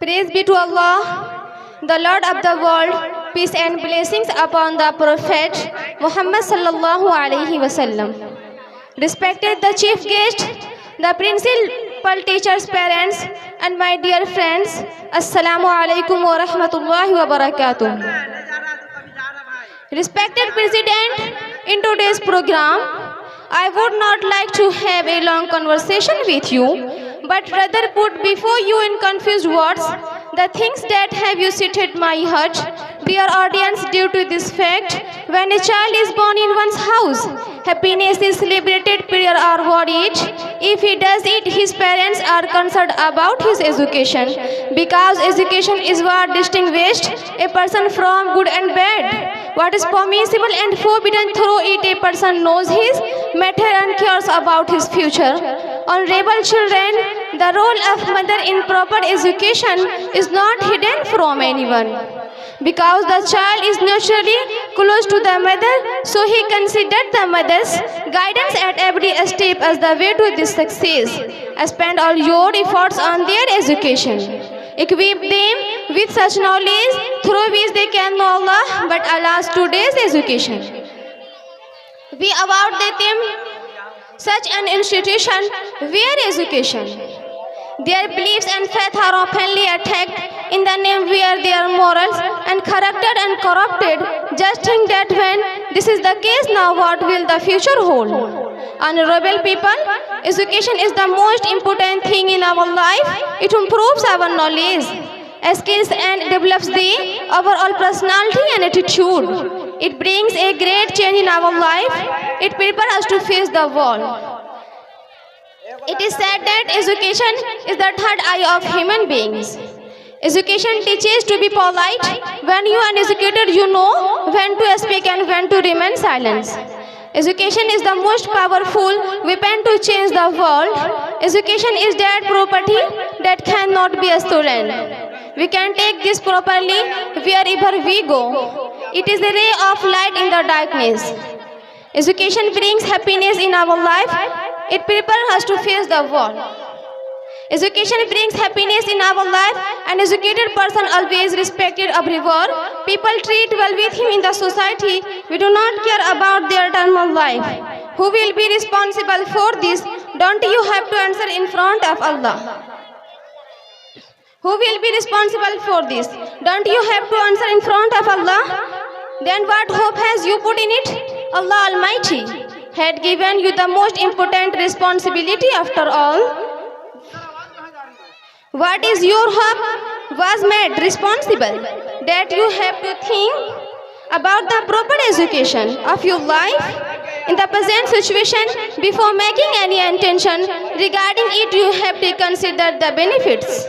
Praise be to Allah, the Lord of the world. Peace and blessings upon the Prophet Muhammad sallallahu alaihi wasallam. Respected the chief guest, the principal teachers, parents, and my dear friends, Assalamu alaikum wa rahmatullahi wa barakatuh. Respected President, in today's program, I would not like to have a long conversation with you, but rather put before you in confused words the things that have visited my heart. Dear audience, due to this fact, when a child is born in one's house, happiness is celebrated, prayer are worried. If he does it, his parents are concerned about his education, because education is what distinguishes a person from good and bad. What is permissible and forbidden, through it a person knows his matter and cares about his future. Honorable children, the role of mother in proper education is not hidden from anyone, because the child is naturally close to the mother, so he considered the mother's guidance at every step as the way to this success. Spend all your efforts on their education. Equip them with such knowledge through which they can know Allah, but alas, today's education. We award them such an institution where education, their beliefs and faith are openly attacked in the name where their morals and character and corrupted. Just think that when this is the case, now what will the future hold? Honorable people, education is the most important thing in our life. It improves our knowledge, skills and develops the overall personality and attitude. It brings a great change in our life. It prepares us to face the world. It is said that education is the third eye of human beings. Education teaches to be polite. When you are uneducated, you know when to speak and when to remain silent. Education is the most powerful weapon to change the world. Education is that property that cannot be stolen. We can take this properly wherever we go. It is a ray of light in the darkness. Education brings happiness in our life. It prepares us to face the world. Education brings happiness in our life. An educated person always respected everywhere. People treat well with him in the society. We do not care about their term of life. Who will be responsible for this? Don't you have to answer in front of Allah? Who will be responsible for this? Don't you have to answer in front of Allah? Then what hope has you put in it? Allah Almighty had given you the most important responsibility after all. What is your hope was made responsible, that you have to think about the proper education of your life. In the present situation, before making any intention regarding it, you have to consider the benefits.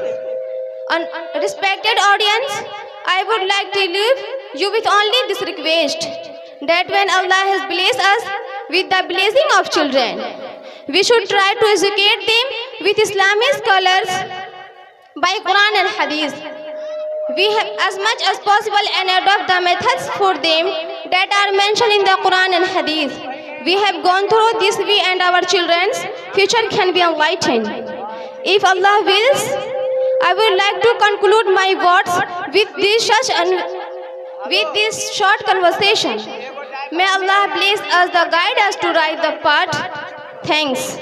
Respected audience, I would like to leave you with only this request, that when Allah has blessed us with the blessing of children, we should try to educate them with Islamic scholars by Quran and Hadith. We have as much as possible and adopt the methods for them that are mentioned in the Quran and Hadith. We have gone through this, we and our children's future can be enlightened. If Allah wills, I would like to conclude my words with this short conversation. May Allah bless us, the guide us to right the path. Thanks.